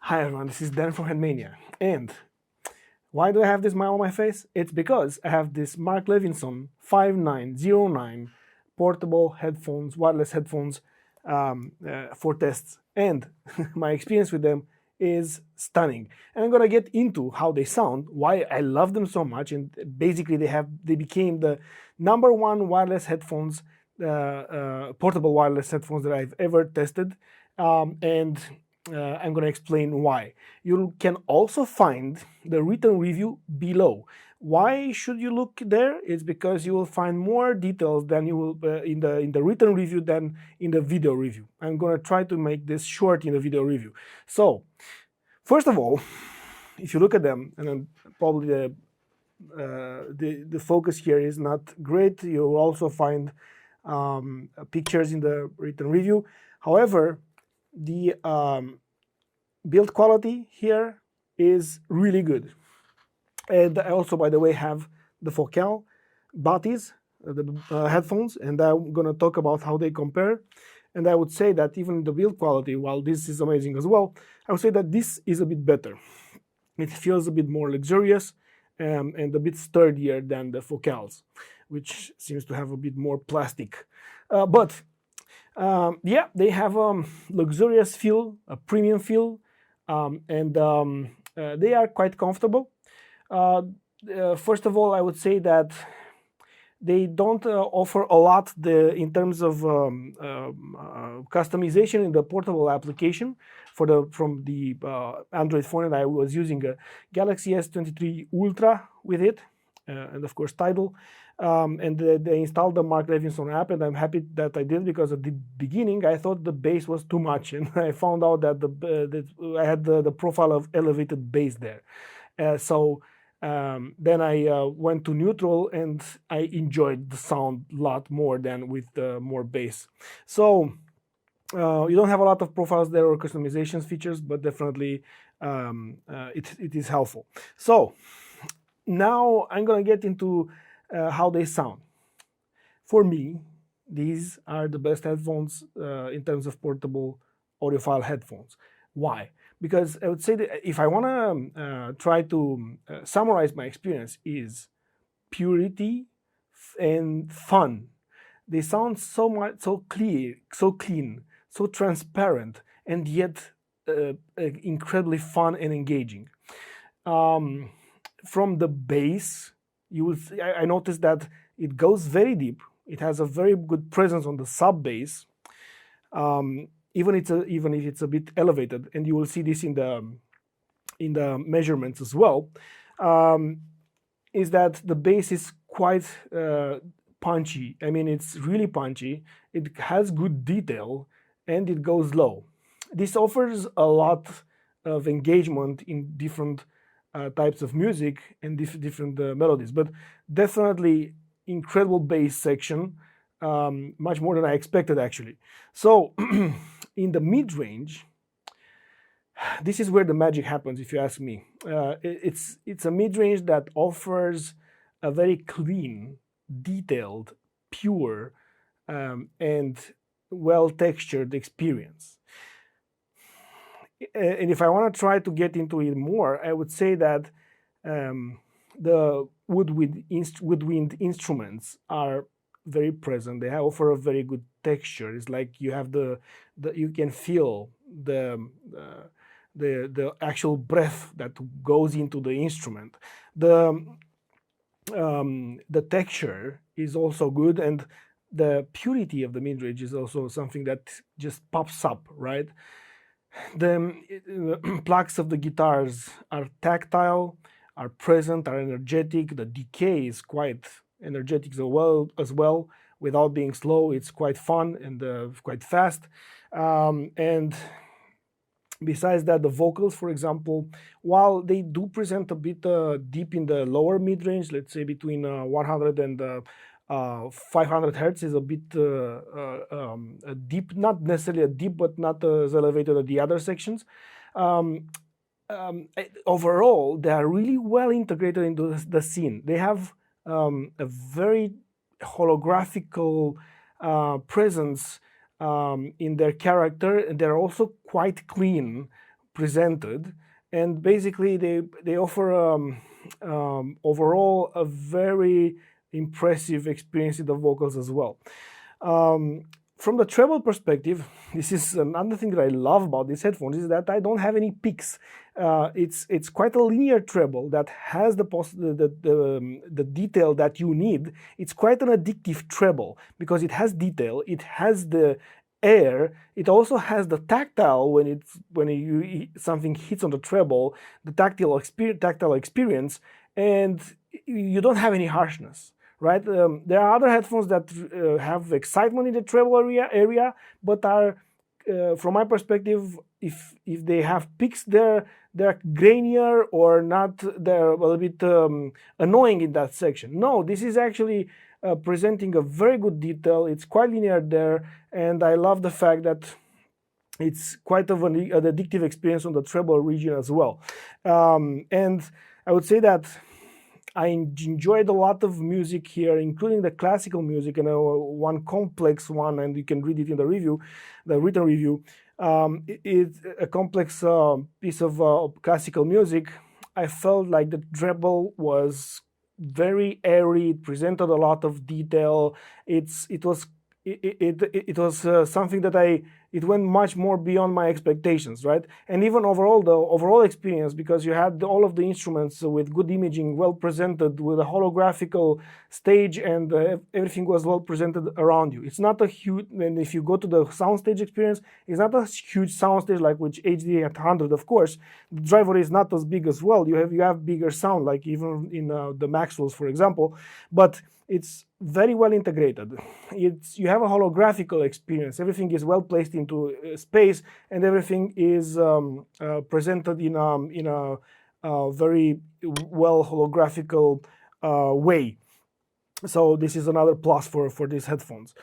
Hi everyone, this is Dan from Headmania, and why do I have this smile on my face? It's because I have this Mark Levinson 5909 portable headphones, wireless headphones for tests, and my experience with them is stunning. And I'm gonna get into how they sound, why I love them so much, and basically they became the #1 wireless headphones, portable wireless headphones that I've ever tested, and I'm going to explain why. You can also find the written review below. Why should you look there? It's because you will find more details than you will in the written review than in the video review. I'm going to try to make this short in the video review. So, first of all, if you look at them, and then probably the focus here is not great. You'll also find pictures in the written review. However, the build quality here is really good. And I also, by the way, have the Focal Batis, the headphones, and I'm going to talk about how they compare. And I would say that even the build quality, while this is amazing as well, I would say that this is a bit better. It feels a bit more luxurious and a bit sturdier than the Focals, which seems to have a bit more plastic. But yeah, they have a luxurious feel, a premium feel, and they are quite comfortable. First of all, I would say that they don't offer a lot in terms of customization in the portable application from the Android phone, and I was using a Galaxy S23 Ultra with it, and of course Tidal. And they installed the Mark Levinson app, and I'm happy that I did, because at the beginning I thought the bass was too much, and I found out that I had the profile of elevated bass there. So then I went to neutral, and I enjoyed the sound a lot more than with more bass. So you don't have a lot of profiles there or customizations features, but definitely it is helpful. So now I'm gonna get into how they sound. For me, these are the best headphones in terms of portable audiophile headphones. Why? Because I would say that if I want to try to summarize my experience, is purity and fun. They sound so clear, so clean, so transparent, and yet incredibly fun and engaging. From the bass, I noticed that it goes very deep. It has a very good presence on the sub bass, even if it's a bit elevated, and you will see this in the measurements as well. Is that the bass is quite punchy. I mean, it's really punchy. It has good detail, and it goes low. This offers a lot of engagement in different types of music and different melodies, but definitely incredible bass section, much more than I expected actually. So in the mid-range, this is where the magic happens, if you ask me. It's a mid-range that offers a very clean, detailed, pure, and well-textured experience. And if I want to try to get into it more, I would say that the woodwind instruments are very present. They offer a very good texture. It's like you have you can feel the actual breath that goes into the instrument. The texture is also good, and the purity of the mid-range is also something that just pops up, right? The plugs of the guitars are tactile, are present, are energetic. The decay is quite energetic as well, without being slow. It's quite fun and quite fast. And besides that, the vocals, for example, while they do present a bit deep in the lower mid-range, let's say between 100 and 500 hertz is a bit deep, not necessarily a deep, but not as elevated as the other sections. Overall, they are really well integrated into the scene. They have a very holographical presence in their character. They're also quite clean, presented, and basically they offer overall a very impressive experience in the vocals as well. From the treble perspective, this is another thing that I love about these headphones, is that I don't have any peaks. It's quite a linear treble that has the detail that you need. It's quite an addictive treble because it has detail, it has the air, it also has the tactile when something hits on the treble, the tactile experience, and you don't have any harshness. Right? There are other headphones that have excitement in the treble area, but are, from my perspective, if they have peaks, they're grainier or not. They're a little bit annoying in that section. No, this is actually presenting a very good detail. It's quite linear there, and I love the fact that it's quite of an addictive experience on the treble region as well. And I would say that I enjoyed a lot of music here, including the classical music, and one complex one, and you can read it in the review, the written review. It's a complex piece of classical music. I felt like the treble was very airy. It presented a lot of detail. It was something that it went much more beyond my expectations, right? And even overall, the overall experience, because you had all of the instruments with good imaging, well presented, with a holographical stage, and everything was well presented around you. It's not a huge, and if you go to the soundstage experience, it's not a huge soundstage like with HD at 100, of course. The driver is not as big as well. You have bigger sound, like even in the Maxwells, for example, but it's very well integrated. You have a holographical experience. Everything is well placed into space, and everything is presented in a very well holographical way. So this is another plus for these headphones.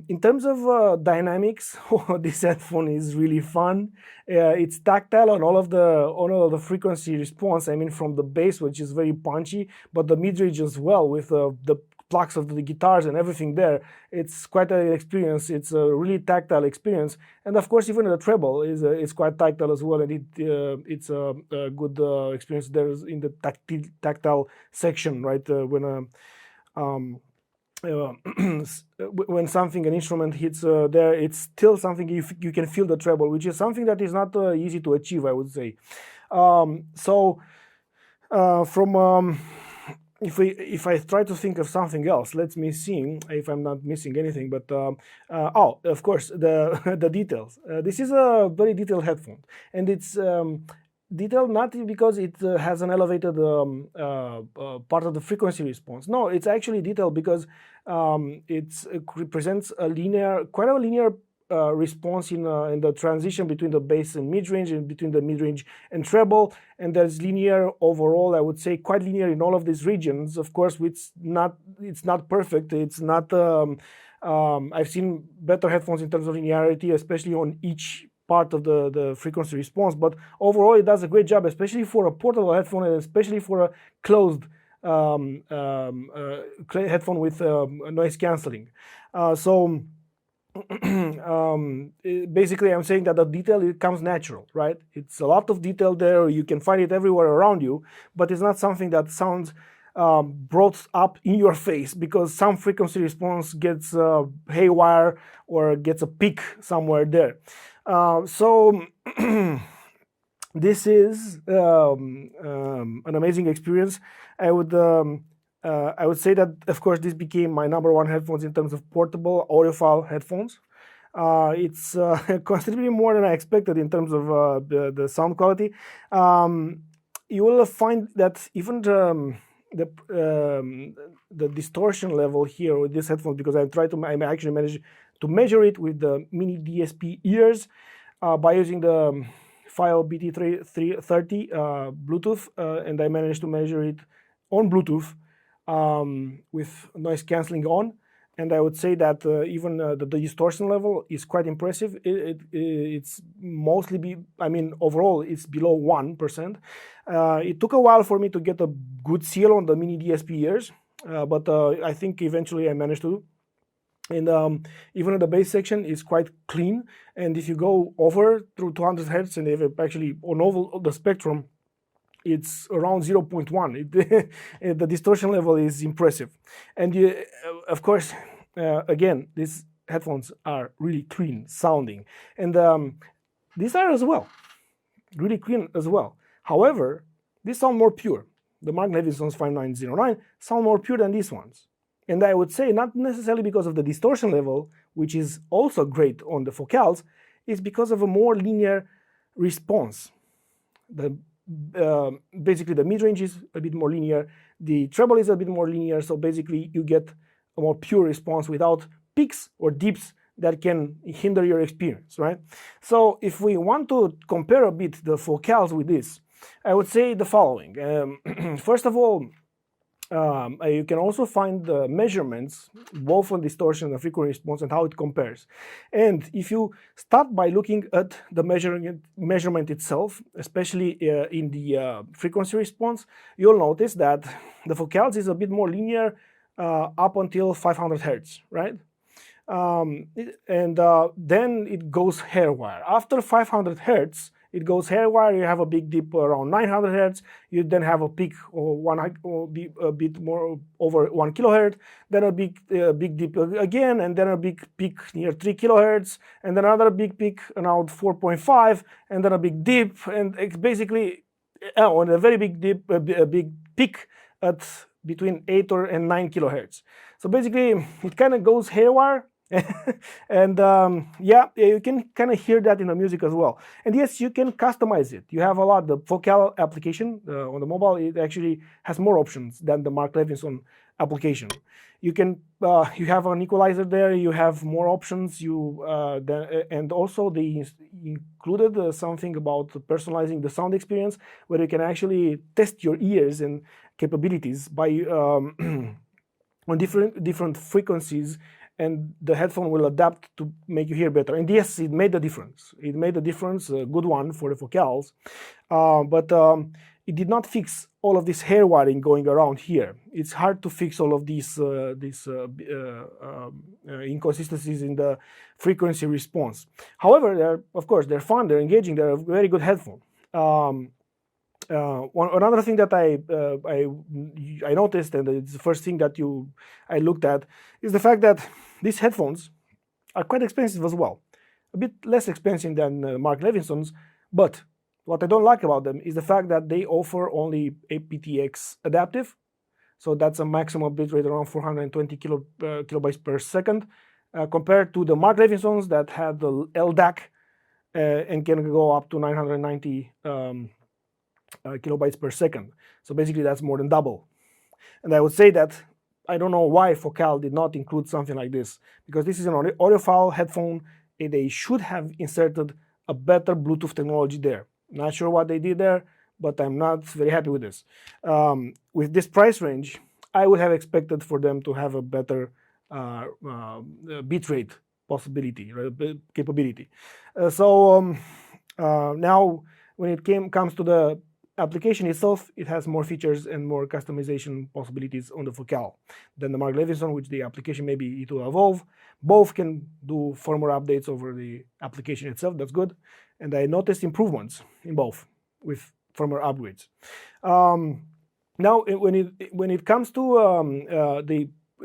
In terms of dynamics, this headphone is really fun. It's tactile on all of the frequency response. I mean, from the bass, which is very punchy, but the mid-range as well, with the plucks of the guitars and everything there. It's quite an experience. It's a really tactile experience, and of course, even the treble is quite tactile as well, and it's a good experience there in the tactile section, right? When an instrument hits there, it's still something you can feel the treble, which is something that is not easy to achieve, I would say. If I try to think of something else, let me see if I'm not missing anything. But of course, the details. This is a very detailed headphone, and it's detailed not because it has an elevated part of the frequency response. No, it's actually detailed because it represents quite a linear response in the transition between the bass and mid-range, and between the mid-range and treble, and there's linear overall. I would say quite linear in all of these regions. Of course, it's not perfect. It's not. I've seen better headphones in terms of linearity, especially on each part of the frequency response, but overall it does a great job, especially for a portable headphone, and especially for a closed headphone with noise cancelling. Basically, I'm saying that the detail, it comes natural, right? It's a lot of detail there. You can find it everywhere around you, but it's not something that sounds brought up in your face because some frequency response gets haywire or gets a peak somewhere there. This is an amazing experience. I would say that, of course, this became my number one headphones in terms of portable audiophile headphones. It's considerably more than I expected in terms of the sound quality. You will find that even the distortion level here with this headphone, because I actually managed to measure it with the mini DSP ears by using the File BT330 Bluetooth, and I managed to measure it on Bluetooth with noise cancelling on, and I would say that even the distortion level is quite impressive. It's mostly overall it's below 1%. It took a while for me to get a good seal on the mini DSP ears, but I think eventually I managed to. And even the bass section is quite clean. And if you go over through 200 hertz, and if it actually on all the spectrum, it's around 0.1. The distortion level is impressive. And of course, again, these headphones are really clean sounding, and these are as well really clean as well. However, these sound more pure. The Mark Levinson's 5909 sound more pure than these ones. And I would say not necessarily because of the distortion level, which is also great on the Focals, it's because of a more linear response. Basically, the mid-range is a bit more linear, the treble is a bit more linear, so basically you get a more pure response without peaks or dips that can hinder your experience, right? So if we want to compare a bit the Focals with this, I would say the following. First of all, you can also find the measurements, both on distortion and frequency response, and how it compares. And if you start by looking at the measurement itself, especially in the frequency response, you'll notice that the Focals is a bit more linear up until 500 hertz, right? Then it goes hairwire. After 500 hertz, it goes hairwire. You have a big dip around 900 hertz. You then have a peak or a bit more over 1 kilohertz. Then a big dip again, and then a big peak near 3 kilohertz, and then another big peak around 4.5, and then a big dip, and it's basically on a very big dip, a big peak at between 8 and 9 kilohertz. So basically, it kind of goes haywire. And yeah, you can kind of hear that in the music as well. And yes, you can customize it. You have a lot. The Focal application on the mobile, it actually has more options than the Mark Levinson application. You can you have an equalizer there. You have more options. And also they included something about personalizing the sound experience, where you can actually test your ears and capabilities by on different frequencies, and the headphone will adapt to make you hear better. And yes, it made a difference. It made a difference, a good one for the Focals, but it did not fix all of this hair wiring going around here. It's hard to fix all of these inconsistencies in the frequency response. However, of course, they're fun, they're engaging, they're a very good headphone. Another thing that I noticed, and it's the first thing that I looked at, is the fact that these headphones are quite expensive as well. A bit less expensive than Mark Levinson's, but what I don't like about them is the fact that they offer only aptX adaptive. So that's a maximum bitrate around 420 kilobytes per second, compared to the Mark Levinson's that had the LDAC and can go up to 990 kilobytes per second. So basically that's more than double. And I would say that I don't know why Focal did not include something like this, because this is an audiophile headphone and they should have inserted a better Bluetooth technology there. Not sure what they did there, but I'm not very happy with this. With this price range, I would have expected for them to have a better bitrate possibility, capability. Now when it comes to the application itself, it has more features and more customization possibilities on the Focal than the Mark Levinson, which the application maybe it will evolve. Both can do firmware updates over the application itself, that's good. And I noticed improvements in both with firmware upgrades. Now, when it comes to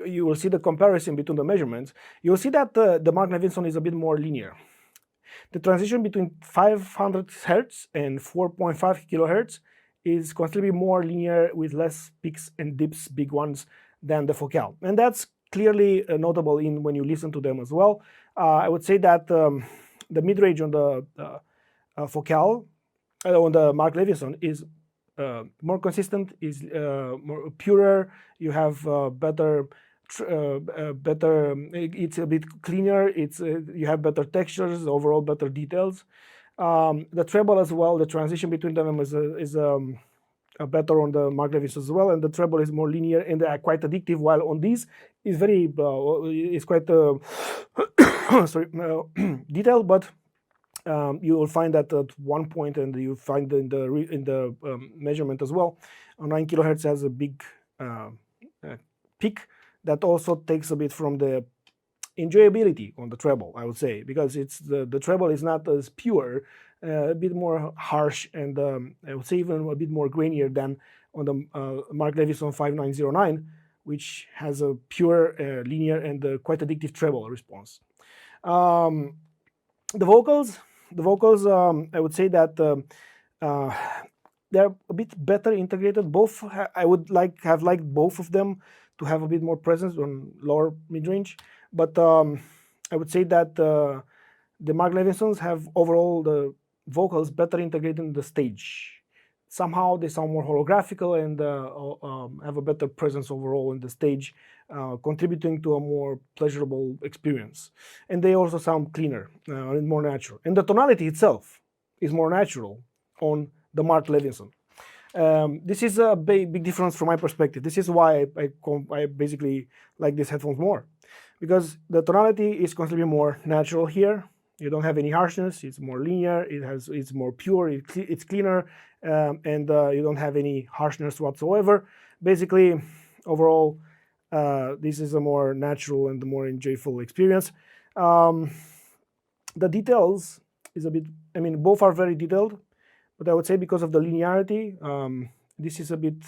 you will see the comparison between the measurements. You'll see that the Mark Levinson is a bit more linear. The transition between 500 hertz and 4.5 kilohertz is considerably more linear with less peaks and dips, big ones, than the Focal. And that's clearly notable when you listen to them as well. I would say that the mid-range on the Focal, on the Mark Levinson, is more consistent, is more purer. You have better. It's a bit cleaner. You have better textures, overall better details. The treble as well. The transition between them is better on the Mark Levinson as well, and the treble is more linear and quite addictive. While on these is very is quite detailed, but you will find that at one point, and you find in the measurement as well, 9 kilohertz has a big peak that also takes a bit from the enjoyability on the treble, I would say, because it's the treble is not as pure, a bit more harsh, and I would say even a bit more grainier than on the Mark Levinson 5909, which has a pure, linear, and quite addictive treble response. Um, the vocals, I would say that they're a bit better integrated. Both I would have liked both of them to have a bit more presence on lower mid-range, but I would say that the Mark Levinsons have overall the vocals better integrated in the stage. Somehow they sound more holographical and have a better presence overall in the stage, contributing to a more pleasurable experience. And they also sound cleaner and more natural. And the tonality itself is more natural on the Mark Levinson. This is a big difference from my perspective. This is why I basically like these headphones more, because the tonality is considerably more natural here. You don't have any harshness. It's more linear. It's more pure. It's cleaner, and you don't have any harshness whatsoever. Basically, overall, this is a more natural and more enjoyable experience. The details is a bit. I mean, both are very detailed, but I would say because of the linearity, this is a bit.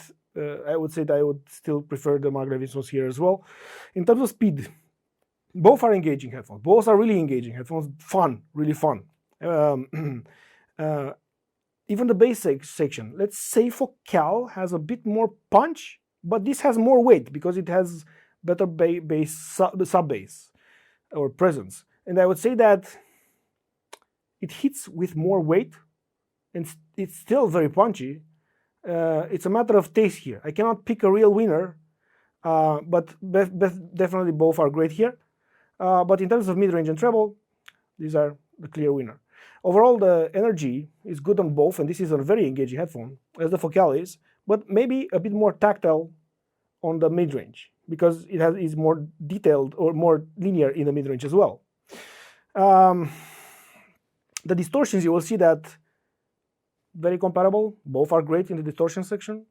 I would say that I would still prefer the Mark Levinsons here as well. In terms of speed, both are engaging headphones. Both are really engaging headphones. Fun, really fun. Even the bass section. Let's say Focal has a bit more punch, but this has more weight because it has better sub bass or presence. And I would say that it hits with more weight, and it's still very punchy. It's a matter of taste here. I cannot pick a real winner, but definitely both are great here. But in terms of mid-range and treble, these are the clear winner. Overall, the energy is good on both, and this is a very engaging headphone, as the Focal is, but maybe a bit more tactile on the mid-range, because it is more detailed or more linear in the mid-range as well. The distortions, you will see that very comparable. Both are great in the distortion section.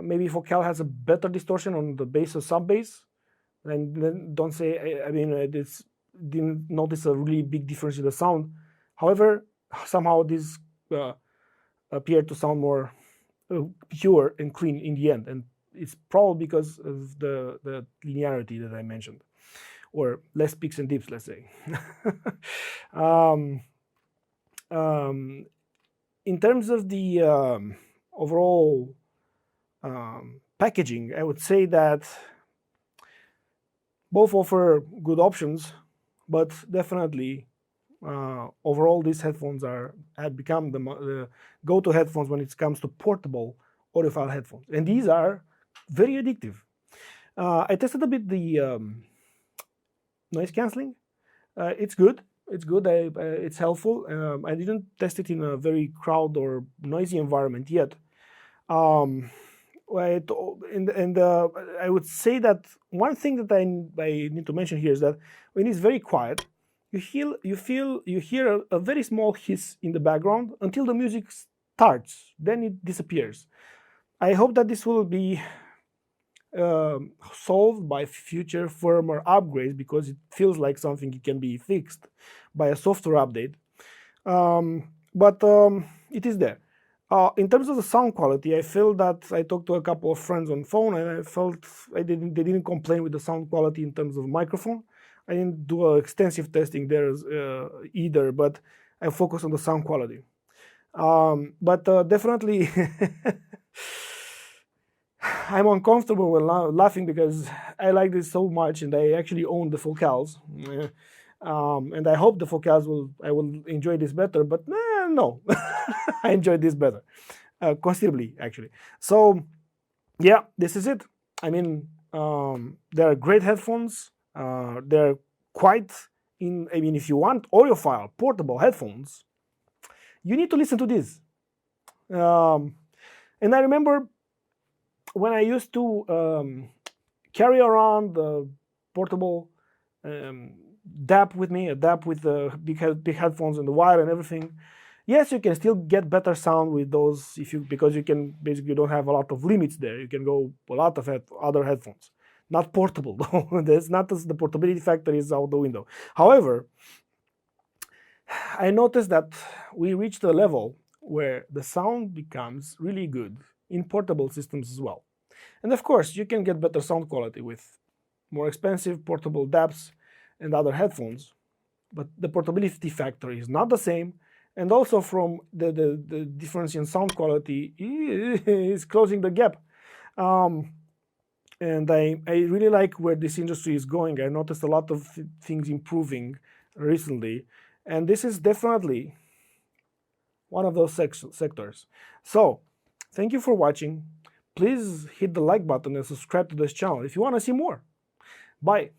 Maybe Focal has a better distortion on the bass or sub-bass. And then don't say, I mean, didn't notice a really big difference in the sound. However, somehow this appeared to sound more pure and clean in the end. And it's probably because of the linearity that I mentioned, or less peaks and dips, let's say. In terms of the overall packaging, I would say that both offer good options, but definitely overall these headphones have become the go-to headphones when it comes to portable audiophile headphones, and these are very addictive. I tested a bit the noise cancelling. It's good. It's good. It's helpful. I didn't test it in a very crowded or noisy environment yet. I would say that one thing that I need to mention here is that when it's very quiet, you hear a very small hiss in the background until the music starts. Then it disappears. I hope that this will be solved by future firmware upgrades, because it feels like something it can be fixed by a software update. But it is there. In terms of the sound quality, I feel that I talked to a couple of friends on phone, and I felt they didn't complain with the sound quality in terms of microphone. I didn't do extensive testing there either, but I focused on the sound quality. But definitely, I'm uncomfortable when laughing, because I like this so much, and I actually own the Focals. And I hope the Focals I will enjoy this better, but no, I enjoyed this better, considerably actually. So yeah, this is it. I mean, they're great headphones. They're quite I mean, if you want audiophile portable headphones, you need to listen to this. And I remember when I used to carry around the portable DAP with me, a DAP with the big headphones and the wire and everything. Yes, you can still get better sound with those because you can basically don't have a lot of limits there. You can go a lot of other headphones. not portable though. That's not the portability factor is out the window. However, I noticed that we reached a level where the sound becomes really good in portable systems as well. And of course, you can get better sound quality with more expensive portable DAPs and other headphones, but the portability factor is not the same. And also from the difference in sound quality is closing the gap. And I really like where this industry is going. I noticed a lot of things improving recently, and this is definitely one of those sectors. So, thank you for watching. Please hit the like button and subscribe to this channel if you want to see more. Bye.